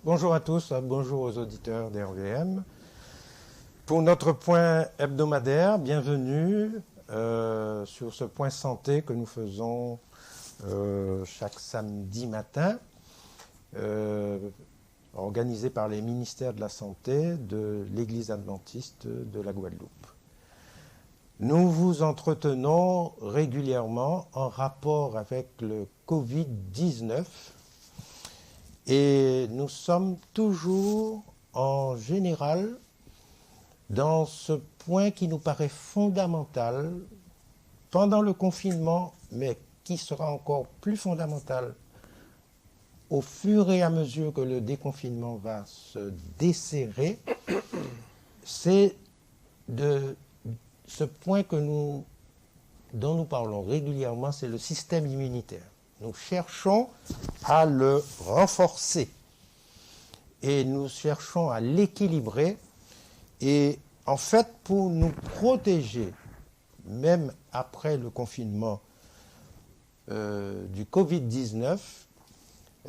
Bonjour à tous, bonjour aux auditeurs d'RVM. Pour notre point hebdomadaire, bienvenue sur ce point santé que nous faisons chaque samedi matin, organisé par les ministères de la Santé de l'Église adventiste de la Guadeloupe. Nous vous entretenons régulièrement en rapport avec le Covid-19 et nous sommes toujours en général dans ce point qui nous paraît fondamental pendant le confinement, mais qui sera encore plus fondamental au fur et à mesure que le déconfinement va se desserrer, c'est de ce point dont nous parlons régulièrement, c'est le système immunitaire. Nous cherchons à le renforcer et nous cherchons à l'équilibrer. Et en fait, pour nous protéger, même après le confinement du Covid-19,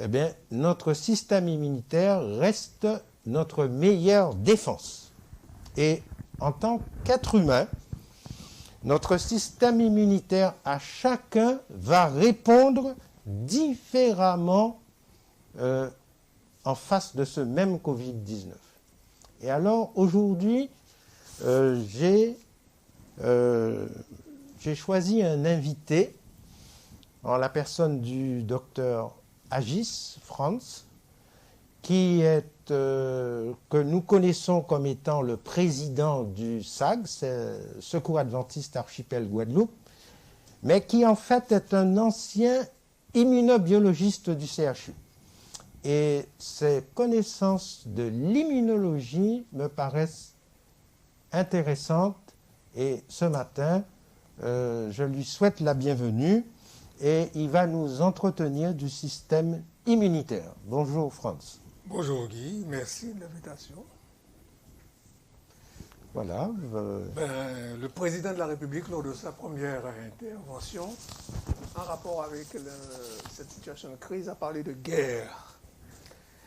eh bien, notre système immunitaire reste notre meilleure défense. Et en tant qu'être humain, notre système immunitaire à chacun va répondre différemment en face de ce même Covid-19. Et alors, aujourd'hui, j'ai choisi un invité en la personne du docteur Agis Franz, qui est, que nous connaissons comme étant le président du SAG, Secours Adventiste Archipel Guadeloupe, mais qui en fait est un ancien immunobiologiste du CHU. Et ses connaissances de l'immunologie me paraissent intéressantes. Et ce matin, je lui souhaite la bienvenue et il va nous entretenir du système immunitaire. Bonjour Franz. Bonjour Guy, merci de l'invitation. Voilà. Le président de la République, lors de sa première intervention, en rapport avec cette situation de crise, a parlé de guerre.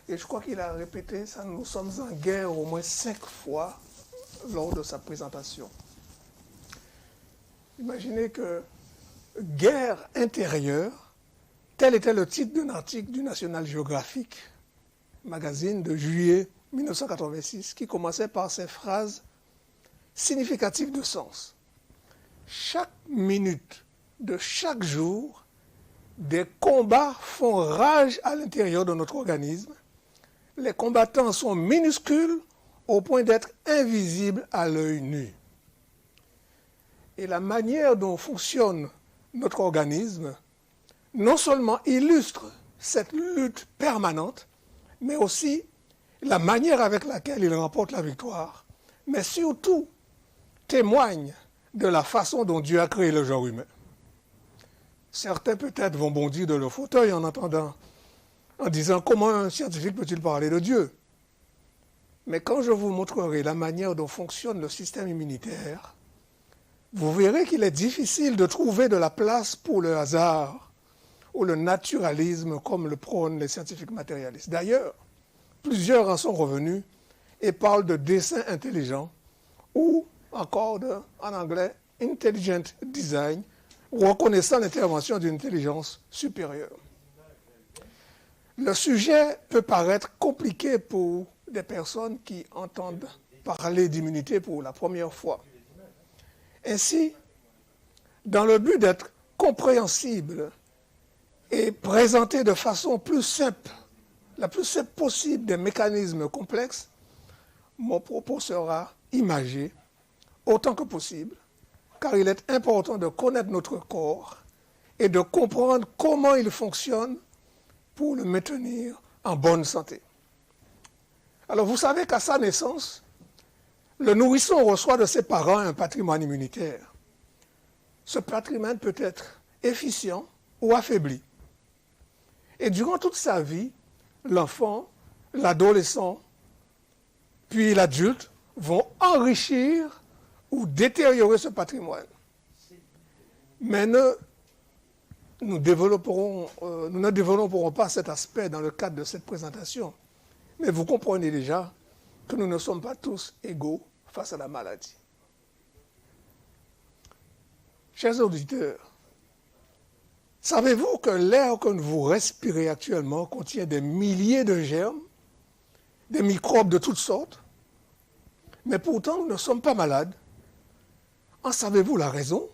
Et je crois qu'il a répété ça, nous sommes en guerre au moins 5 fois lors de sa présentation. Imaginez que guerre intérieure, tel était le titre d'un article du National Geographic, magazine de juillet 1986, qui commençait par ces phrases significatives de sens. Chaque minute de chaque jour, des combats font rage à l'intérieur de notre organisme. Les combattants sont minuscules au point d'être invisibles à l'œil nu. Et la manière dont fonctionne notre organisme non seulement illustre cette lutte permanente, mais aussi la manière avec laquelle il remporte la victoire, mais surtout témoigne de la façon dont Dieu a créé le genre humain. Certains peut-être vont bondir de leur fauteuil en entendant, en disant comment un scientifique peut-il parler de Dieu? Mais quand je vous montrerai la manière dont fonctionne le système immunitaire, vous verrez qu'il est difficile de trouver de la place pour le hasard ou le naturalisme comme le prônent les scientifiques matérialistes. D'ailleurs, plusieurs en sont revenus et parlent de dessin intelligent ou encore en anglais, intelligent design, reconnaissant l'intervention d'une intelligence supérieure. Le sujet peut paraître compliqué pour des personnes qui entendent parler d'immunité pour la première fois. Ainsi, dans le but d'être compréhensible et présenter de façon plus simple, la plus simple possible des mécanismes complexes, mon propos sera imagé autant que possible, car il est important de connaître notre corps et de comprendre comment il fonctionne pour le maintenir en bonne santé. Alors vous savez qu'à sa naissance, le nourrisson reçoit de ses parents un patrimoine immunitaire. Ce patrimoine peut être efficient ou affaibli. Et durant toute sa vie, l'enfant, l'adolescent, puis l'adulte vont enrichir ou détériorer ce patrimoine. Mais nous ne développerons pas cet aspect dans le cadre de cette présentation. Mais vous comprenez déjà que nous ne sommes pas tous égaux face à la maladie. Chers auditeurs, savez-vous que l'air que vous respirez actuellement contient des milliers de germes, des microbes de toutes sortes, mais pourtant nous ne sommes pas malades? En savez-vous la raison?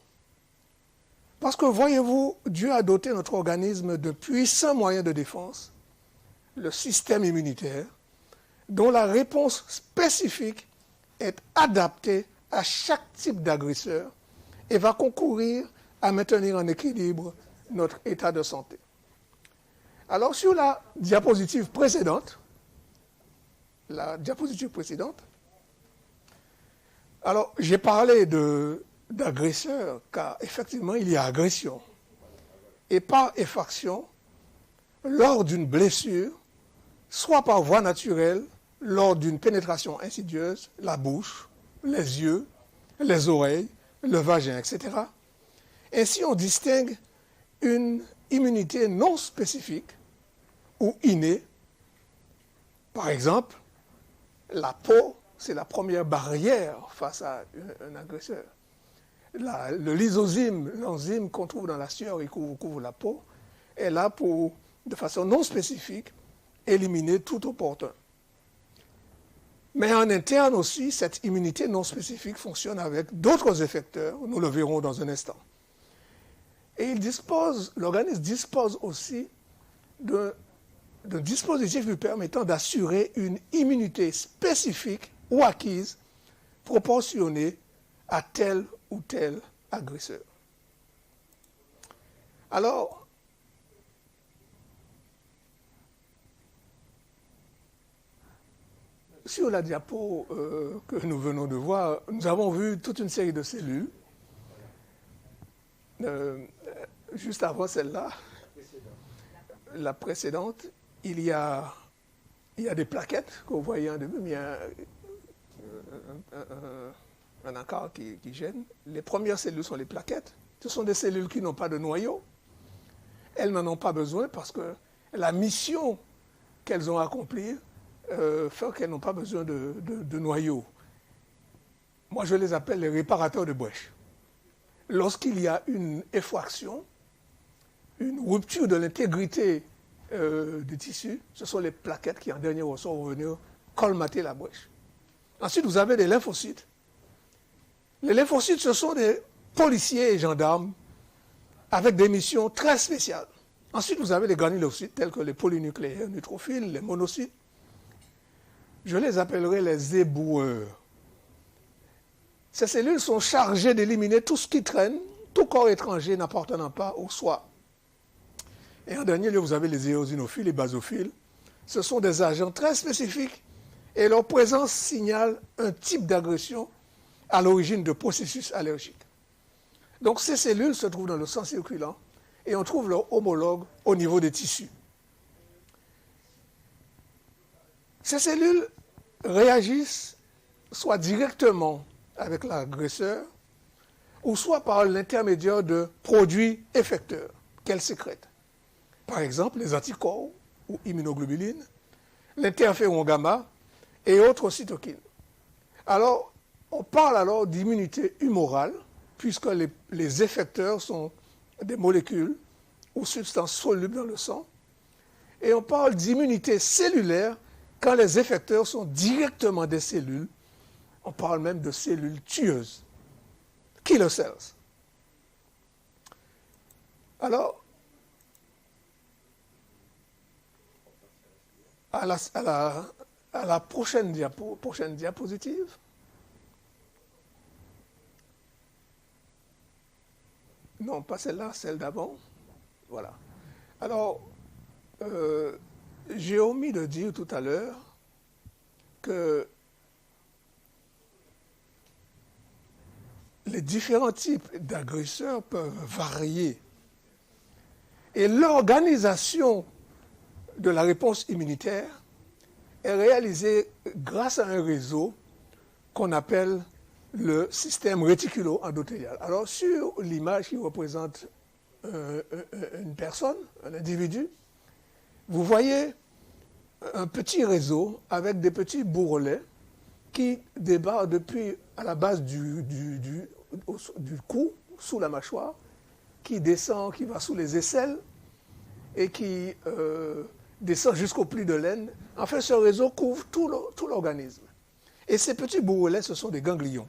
Parce que, voyez-vous, Dieu a doté notre organisme de puissants moyens de défense, le système immunitaire, dont la réponse spécifique est adaptée à chaque type d'agresseur et va concourir à maintenir en équilibre notre état de santé. Alors, sur la diapositive précédente, alors j'ai parlé d'agresseur, car effectivement, il y a agression. Et par effraction, lors d'une blessure, soit par voie naturelle, lors d'une pénétration insidieuse, la bouche, les yeux, les oreilles, le vagin, etc. Ainsi, on distingue une immunité non spécifique ou innée. Par exemple, la peau, c'est la première barrière face à un agresseur. Le lysozyme, l'enzyme qu'on trouve dans la sueur et qui couvre la peau, est là pour, de façon non spécifique, éliminer tout opportun. Mais en interne aussi, cette immunité non spécifique fonctionne avec d'autres effecteurs, nous le verrons dans un instant. Et l'organisme dispose aussi d'un dispositif lui permettant d'assurer une immunité spécifique ou acquise proportionnée à tel ou tel agresseur. Alors, sur la diapo que nous venons de voir, nous avons vu toute une série de cellules. Juste avant celle-là, la précédente, il y a des plaquettes que vous voyez en début, mais il y a un encart qui gêne. Les premières cellules sont les plaquettes. Ce sont des cellules qui n'ont pas de noyau. Elles n'en ont pas besoin parce que la mission qu'elles ont à accomplir fait qu'elles n'ont pas besoin de noyau. Moi, je les appelle les réparateurs de brèches. Lorsqu'il y a une effraction, une rupture de l'intégrité du tissu, ce sont les plaquettes qui, en dernier ressort, vont venir colmater la brèche. Ensuite, vous avez des lymphocytes. Les lymphocytes, ce sont des policiers et gendarmes avec des missions très spéciales. Ensuite, vous avez les granulocytes, tels que les polynucléaires, neutrophiles, les monocytes. Je les appellerai les éboueurs. Ces cellules sont chargées d'éliminer tout ce qui traîne, tout corps étranger n'appartenant pas au soi. Et en dernier lieu, vous avez les éosinophiles, les basophiles. Ce sont des agents très spécifiques et leur présence signale un type d'agression à l'origine de processus allergiques. Donc ces cellules se trouvent dans le sang circulant et on trouve leur homologue au niveau des tissus. Ces cellules réagissent soit directement avec l'agresseur ou soit par l'intermédiaire de produits effecteurs qu'elles sécrètent. Par exemple, les anticorps ou immunoglobulines, l'interféron gamma et autres cytokines. Alors, on parle alors d'immunité humorale, puisque les effecteurs sont des molécules ou substances solubles dans le sang. Et on parle d'immunité cellulaire quand les effecteurs sont directement des cellules. On parle même de cellules tueuses, killer cells. Alors, à la prochaine diapositive, non, pas celle-là, celle d'avant. Voilà. Alors, j'ai omis de dire tout à l'heure que les différents types d'agresseurs peuvent varier. Et l'organisation de la réponse immunitaire est réalisée grâce à un réseau qu'on appelle le système réticulo-endothélial. Alors, sur l'image qui représente une personne, un individu, vous voyez un petit réseau avec des petits bourrelets qui débarquent depuis à la base du cou, sous la mâchoire, qui descend, qui va sous les aisselles et qui descend jusqu'au pli de l'aine. Enfin, ce réseau couvre tout l'organisme. Et ces petits bourrelets, ce sont des ganglions.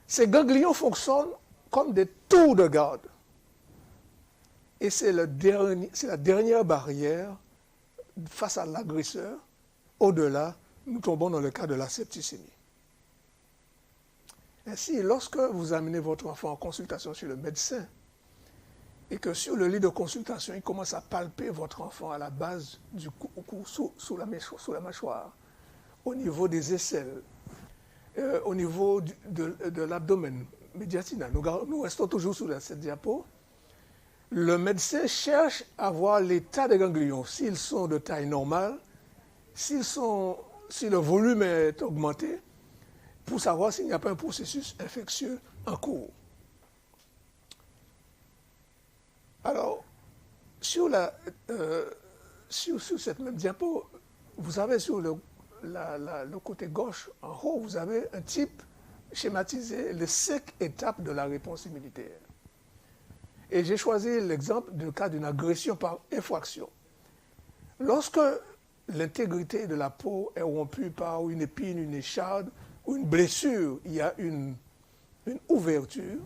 Ces ganglions fonctionnent comme des tours de garde. Et c'est la dernière barrière face à l'agresseur. Au-delà, nous tombons dans le cas de la septicémie. Ainsi, lorsque vous amenez votre enfant en consultation chez le médecin et que sur le lit de consultation, il commence à palper votre enfant à la base du cou, sous la mâchoire, au niveau des aisselles, au niveau de l'abdomen médiastinal. Nous restons toujours sur cette diapo. Le médecin cherche à voir l'état des ganglions, s'ils sont de taille normale, si le volume est augmenté, pour savoir s'il n'y a pas un processus infectieux en cours. Alors, sur cette même diapo, vous avez sur le côté gauche, en haut, vous avez un type schématisé, les 5 étapes de la réponse immunitaire. Et j'ai choisi l'exemple du cas d'une agression par effraction. Lorsque l'intégrité de la peau est rompue par une épine, une écharde ou une blessure, il y a une ouverture,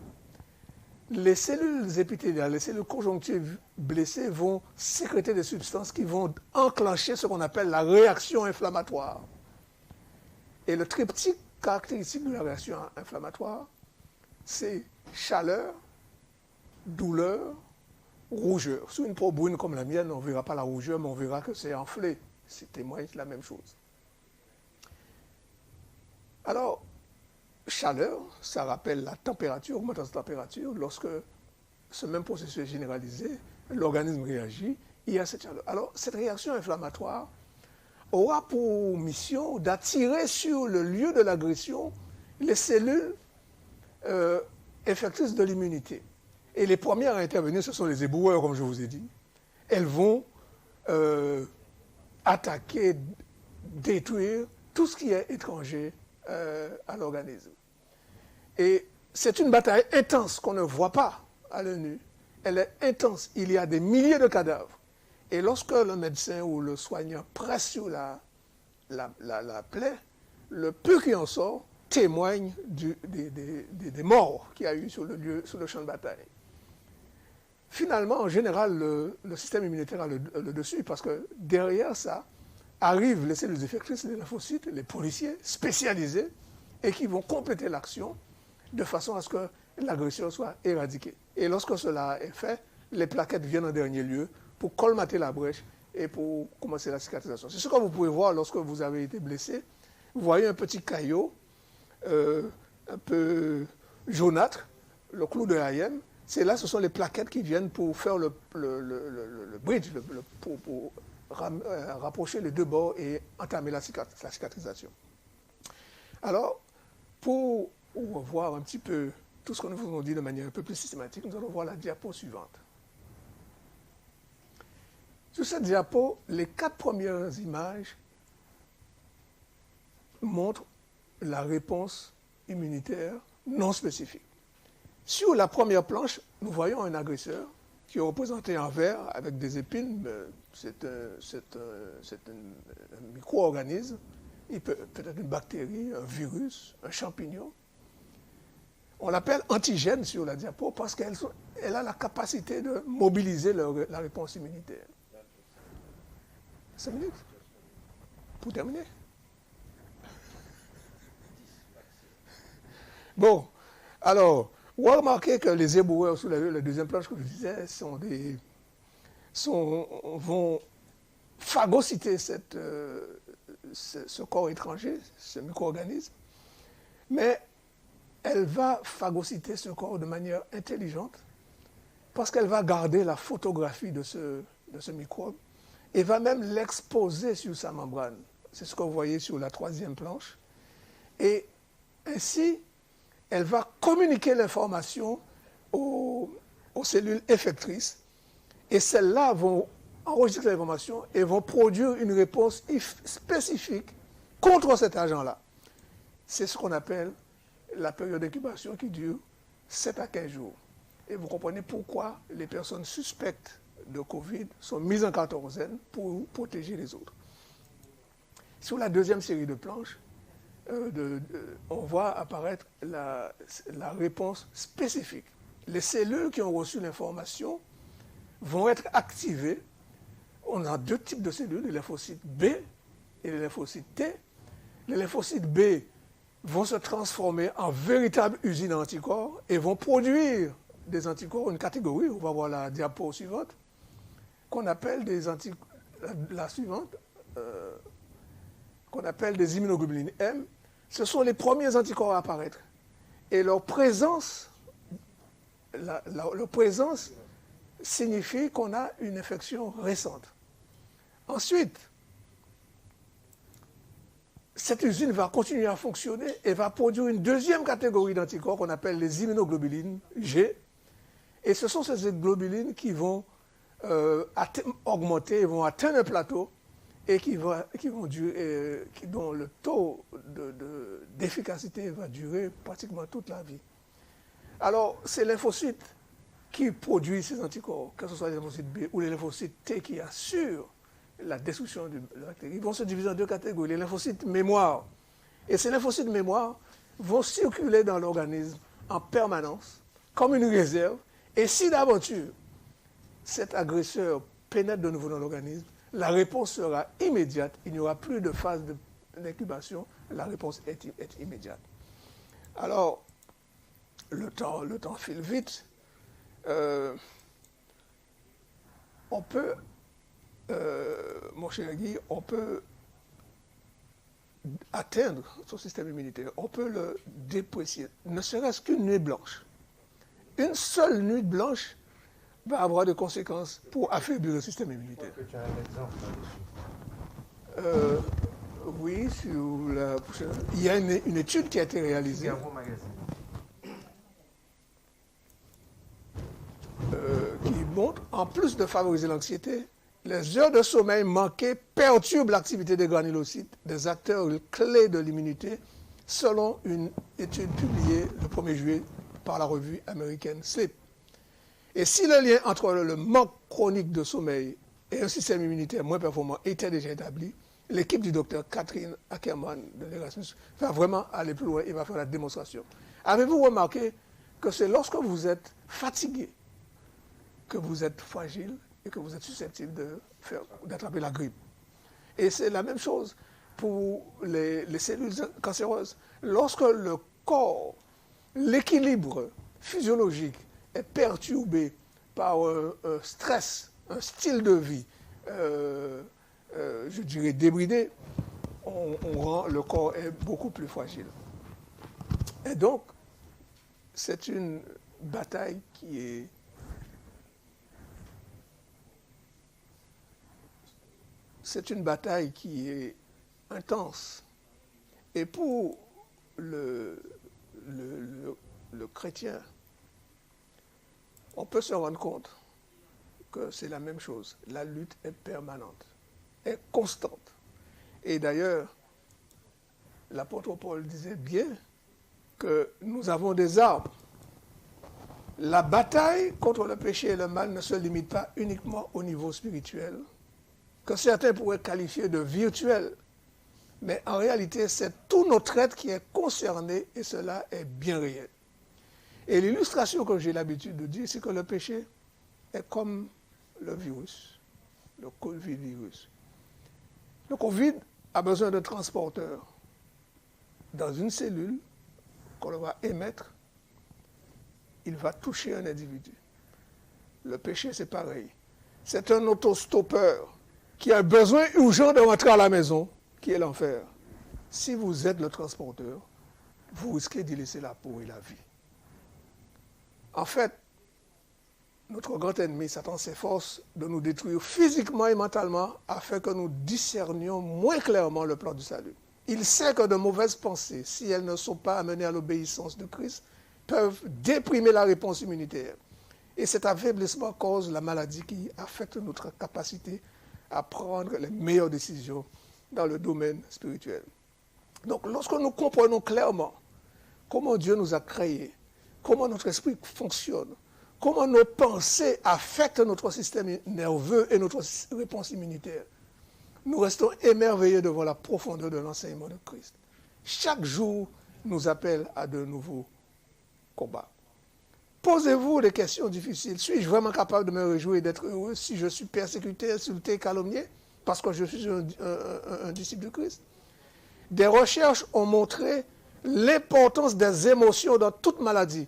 les cellules épithéliales, les cellules conjonctives blessées vont sécréter des substances qui vont enclencher ce qu'on appelle la réaction inflammatoire. Et le triptyque caractéristique de la réaction inflammatoire, c'est chaleur, douleur, rougeur. Sur une peau brune comme la mienne, on ne verra pas la rougeur, mais on verra que c'est enflé. C'est témoigne de la même chose. Alors, chaleur, ça rappelle la température, augmentation de température. Lorsque ce même processus est généralisé, l'organisme réagit, il y a cette chaleur. Alors, cette réaction inflammatoire aura pour mission d'attirer sur le lieu de l'agression les cellules effectrices de l'immunité. Et les premières à intervenir, ce sont les éboueurs, comme je vous ai dit. Elles vont attaquer, détruire tout ce qui est étranger à l'organisme. Et c'est une bataille intense qu'on ne voit pas à l'œil nu. Elle est intense. Il y a des milliers de cadavres. Et lorsque le médecin ou le soignant presse sur la plaie, le peu qui en sort témoigne des morts qu'il y a eu sur le champ de bataille. Finalement, en général, le système immunitaire a le dessus parce que derrière ça arrivent les cellules effectrices, les lymphocytes, les policiers spécialisés et qui vont compléter l'action de façon à ce que l'agression soit éradiquée. Et lorsque cela est fait, les plaquettes viennent en dernier lieu pour colmater la brèche et pour commencer la cicatrisation. C'est ce que vous pouvez voir lorsque vous avez été blessé. Vous voyez un petit caillot un peu jaunâtre, le clou de Hayem. C'est là, ce sont les plaquettes qui viennent pour faire le bridge, pour rapprocher les deux bords et entamer la cicatrisation. Alors, pour voir un petit peu tout ce que nous vous avons dit de manière un peu plus systématique, nous allons voir la diapo suivante. Sur cette diapo, les 4 premières images montrent la réponse immunitaire non spécifique. Sur la première planche, nous voyons un agresseur qui est représenté en vert avec des épines. C'est un micro-organisme. Il peut être une bactérie, un virus, un champignon. On l'appelle antigène sur la diapo parce qu'elle a la capacité de mobiliser la réponse immunitaire. 5 minutes pour terminer. Bon, alors, vous remarquez que les éboueurs sur la deuxième planche que je disais vont phagocyter ce corps étranger, ce micro-organisme, mais elle va phagocyter ce corps de manière intelligente parce qu'elle va garder la photographie de ce microbe et va même l'exposer sur sa membrane. C'est ce que vous voyez sur la 3e planche. Et ainsi, elle va communiquer l'information aux cellules effectrices et celles-là vont enregistrent l'information et vont produire une réponse spécifique contre cet agent-là. C'est ce qu'on appelle la période d'incubation qui dure 7 à 15 jours. Et vous comprenez pourquoi les personnes suspectes de Covid sont mises en quatorzaine pour protéger les autres. Sur la deuxième série de planches, on voit apparaître la réponse spécifique. Les cellules qui ont reçu l'information vont être activées. On a deux types de cellules, les lymphocytes B et les lymphocytes T. Les lymphocytes B vont se transformer en véritables usines anticorps et vont produire des anticorps, une catégorie, on va voir la diapo suivante, qu'on appelle la suivante, qu'on appelle des immunoglobulines M. Ce sont les premiers anticorps à apparaître. Et leur présence signifie qu'on a une infection récente. Ensuite, cette usine va continuer à fonctionner et va produire une deuxième catégorie d'anticorps qu'on appelle les immunoglobulines G. Et ce sont ces globulines qui vont augmenter, vont atteindre un plateau et dont le taux d'efficacité va durer pratiquement toute la vie. Alors, c'est les lymphocytes qui produisent ces anticorps, que ce soit les lymphocytes B ou les lymphocytes T qui assurent la destruction de la bactérie. Ils vont se diviser en deux catégories, les lymphocytes mémoire. Et ces lymphocytes mémoire vont circuler dans l'organisme en permanence, comme une réserve. Et si d'aventure, cet agresseur pénètre de nouveau dans l'organisme, la réponse sera immédiate. Il n'y aura plus de phase d'incubation. La réponse est immédiate. Alors, le temps file vite. On peut, mon cher Guy, on peut atteindre son système immunitaire. On peut le déprécier, ne serait-ce qu'une nuit blanche. Une seule nuit blanche va avoir des conséquences pour affaiblir le système immunitaire. Est-ce que tu as un exemple là-dessus? Oui, il y a une étude qui a été réalisée qui montre, en plus de favoriser l'anxiété, les heures de sommeil manquées perturbent l'activité des granulocytes, des acteurs clés de l'immunité, selon une étude publiée le 1er juillet par la revue américaine Sleep. Et si le lien entre le manque chronique de sommeil et un système immunitaire moins performant était déjà établi, l'équipe du docteur Catherine Ackerman de l'Erasmus va vraiment aller plus loin et va faire la démonstration. Avez-vous remarqué que c'est lorsque vous êtes fatigué que vous êtes fragile et que vous êtes susceptible d'attraper la grippe? Et c'est la même chose pour les cellules cancéreuses. Lorsque le corps, l'équilibre physiologique est perturbé par un stress, un style de vie, je dirais débridé, le corps est beaucoup plus fragile. Et donc, c'est une bataille qui est intense. Et pour le chrétien, on peut se rendre compte que c'est la même chose. La lutte est permanente, est constante. Et d'ailleurs, l'apôtre Paul disait bien que nous avons des armes. La bataille contre le péché et le mal ne se limite pas uniquement au niveau spirituel, que certains pourraient qualifier de virtuel. Mais en réalité, c'est tout notre être qui est concerné et cela est bien réel. Et l'illustration que j'ai l'habitude de dire, c'est que le péché est comme le virus, le Covid-virus. Le Covid a besoin de transporteurs dans une cellule qu'on va émettre. Il va toucher un individu. Le péché, c'est pareil. C'est un autostoppeur qui a besoin urgent de rentrer à la maison, qui est l'enfer. Si vous êtes le transporteur, vous risquez d'y laisser la peau et la vie. En fait, notre grand ennemi, Satan, s'efforce de nous détruire physiquement et mentalement afin que nous discernions moins clairement le plan du salut. Il sait que de mauvaises pensées, si elles ne sont pas amenées à l'obéissance de Christ, peuvent déprimer la réponse immunitaire Et cet affaiblissement cause la maladie qui affecte notre capacité à prendre les meilleures décisions dans le domaine spirituel. Donc, lorsque nous comprenons clairement comment Dieu nous a créés, comment notre esprit fonctionne, comment nos pensées affectent notre système nerveux et notre réponse immunitaire, nous restons émerveillés devant la profondeur de l'enseignement de Christ. Chaque jour nous appelle à de nouveaux combats. Posez-vous des questions difficiles. Suis-je vraiment capable de me réjouir et d'être heureux si je suis persécuté, insulté, calomnié parce que je suis un disciple de Christ? Des recherches ont montré l'importance des émotions dans toute maladie.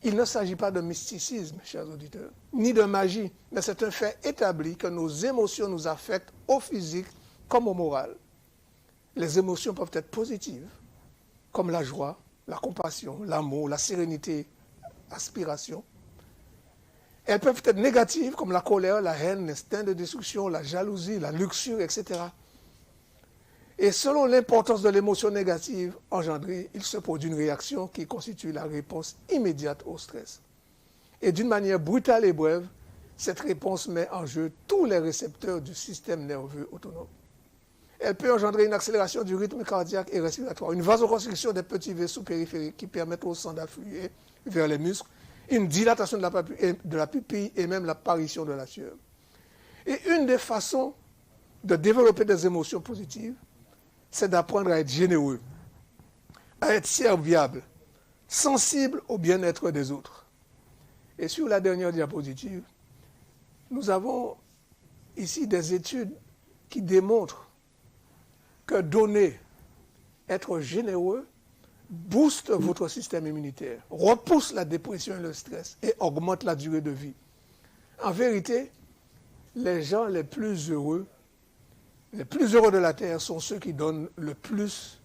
Il ne s'agit pas de mysticisme, chers auditeurs, ni de magie, mais c'est un fait établi que nos émotions nous affectent au physique comme au moral. Les émotions peuvent être positives, comme la joie, la compassion, l'amour, la sérénité, l'aspiration. Elles peuvent être négatives, comme la colère, la haine, l'instinct de destruction, la jalousie, la luxure, etc. Et selon l'importance de l'émotion négative engendrée, il se produit une réaction qui constitue la réponse immédiate au stress. Et d'une manière brutale et brève, cette réponse met en jeu tous les récepteurs du système nerveux autonome. Elle peut engendrer une accélération du rythme cardiaque et respiratoire, une vasoconstriction des petits vaisseaux périphériques qui permettent au sang d'affluer vers les muscles, une dilatation de la pupille et même l'apparition de la sueur. Et une des façons de développer des émotions positives, c'est d'apprendre à être généreux, à être serviable, sensible au bien-être des autres. Et sur la dernière diapositive, nous avons ici des études qui démontrent que donner, être généreux, booste votre système immunitaire, repousse la dépression et le stress et augmente la durée de vie. En vérité, les gens les plus heureux de la terre sont ceux qui donnent le plus,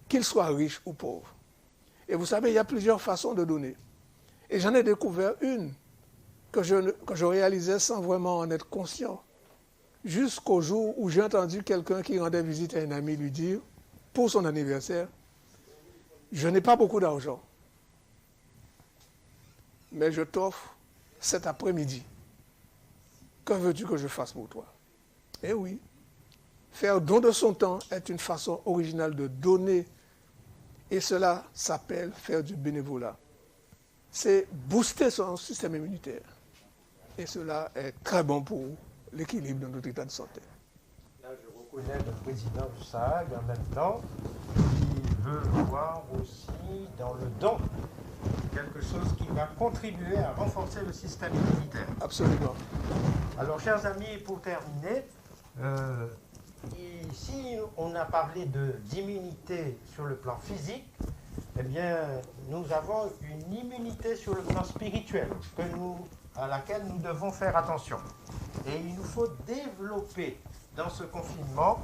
qu'ils soient riches ou pauvres. Et vous savez, il y a plusieurs façons de donner. Et j'en ai découvert une que je réalisais sans vraiment en être conscient. Jusqu'au jour où j'ai entendu quelqu'un qui rendait visite à un ami lui dire, pour son anniversaire, « Je n'ai pas beaucoup d'argent, mais je t'offre cet après-midi. Que veux-tu que je fasse pour toi ?» Eh oui. Faire don de son temps est une façon originale de donner et cela s'appelle faire du bénévolat. C'est booster son système immunitaire et cela est très bon pour l'équilibre de notre état de santé. Là, je reconnais le président du SAG en même temps qui veut voir aussi dans le don quelque chose qui va contribuer à renforcer le système immunitaire. Absolument. Alors, chers amis, pour terminer, ici, on a parlé d'immunité sur le plan physique. Eh bien, nous avons une immunité sur le plan spirituel à laquelle nous devons faire attention. Et il nous faut développer dans ce confinement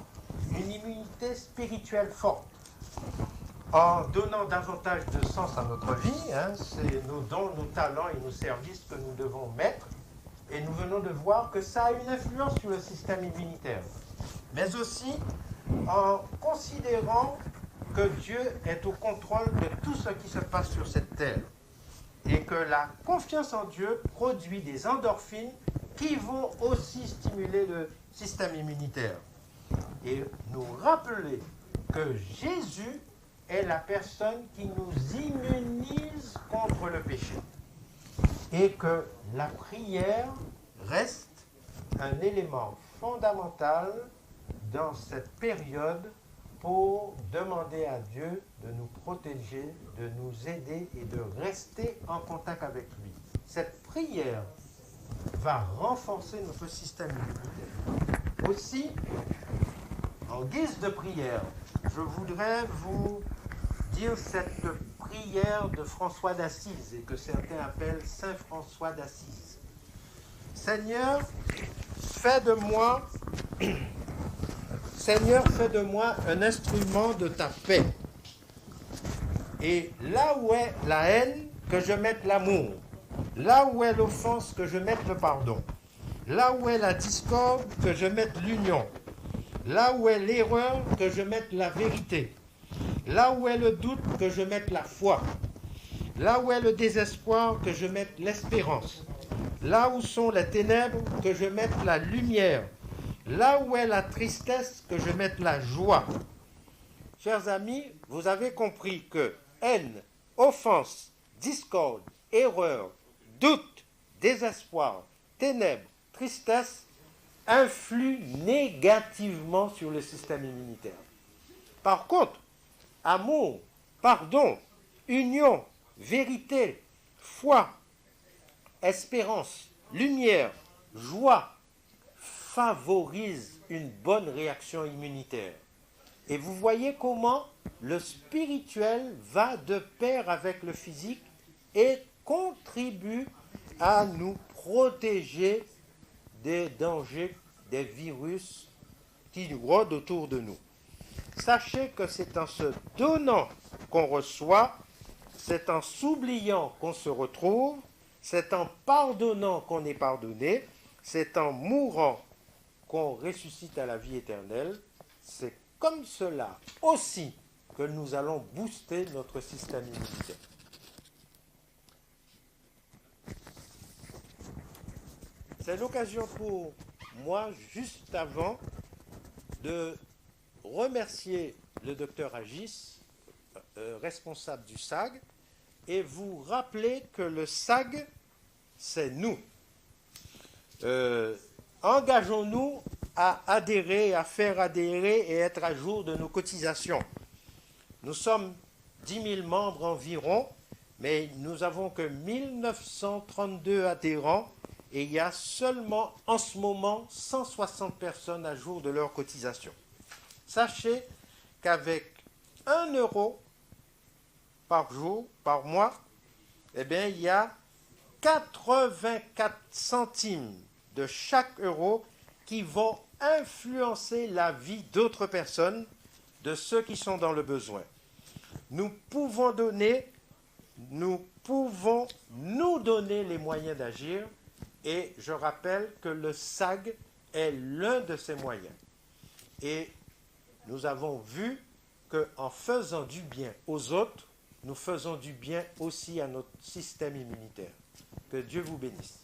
une immunité spirituelle forte. En donnant davantage de sens à notre vie, c'est nos dons, nos talents et nos services que nous devons mettre. Et nous venons de voir que ça a une influence sur le système immunitaire. Mais aussi en considérant que Dieu est au contrôle de tout ce qui se passe sur cette terre. Et que la confiance en Dieu produit des endorphines qui vont aussi stimuler le système immunitaire. Et nous rappeler que Jésus est la personne qui nous immunise contre le péché. Et que la prière reste un élément fondamental dans cette période pour demander à Dieu de nous protéger, de nous aider et de rester en contact avec lui. Cette prière va renforcer notre système immunitaire. Aussi, en guise de prière, je voudrais vous dire cette prière de François d'Assise et que certains appellent Saint François d'Assise. Seigneur, fais de moi un instrument de ta paix. Et là où est la haine, que je mette l'amour. Là où est l'offense, que je mette le pardon. Là où est la discorde, que je mette l'union. Là où est l'erreur, que je mette la vérité. Là où est le doute, que je mette la foi. Là où est le désespoir, que je mette l'espérance. Là où sont les ténèbres, que je mette la lumière. Là où est la tristesse, que je mette la joie. Chers amis, vous avez compris que haine, offense, discorde, erreur, doute, désespoir, ténèbres, tristesse influent négativement sur le système immunitaire. Par contre, amour, pardon, union, vérité, foi, espérance, lumière, joie favorisent une bonne réaction immunitaire. Et vous voyez comment le spirituel va de pair avec le physique et contribue à nous protéger des dangers, des virus qui rôdent autour de nous. Sachez que c'est en se donnant qu'on reçoit, c'est en s'oubliant qu'on se retrouve, c'est en pardonnant qu'on est pardonné, c'est en mourant qu'on ressuscite à la vie éternelle. C'est comme cela aussi que nous allons booster notre système immunitaire. C'est l'occasion pour moi, juste avant, de remercier le docteur Agis, responsable du SAG, et vous rappeler que le SAG, c'est nous. Engageons-nous à adhérer, à faire adhérer et être à jour de nos cotisations. Nous sommes 10 000 membres environ, mais nous n'avons que 1932 adhérents et il y a seulement en ce moment 160 personnes à jour de leurs cotisations. Sachez qu'avec 1 euro par jour, par mois, eh bien, il y a 84 centimes de chaque euro qui vont influencer la vie d'autres personnes, de ceux qui sont dans le besoin. Nous pouvons nous donner les moyens d'agir, et je rappelle que le SAG est l'un de ces moyens. Et nous avons vu qu'en faisant du bien aux autres, nous faisons du bien aussi à notre système immunitaire. Que Dieu vous bénisse.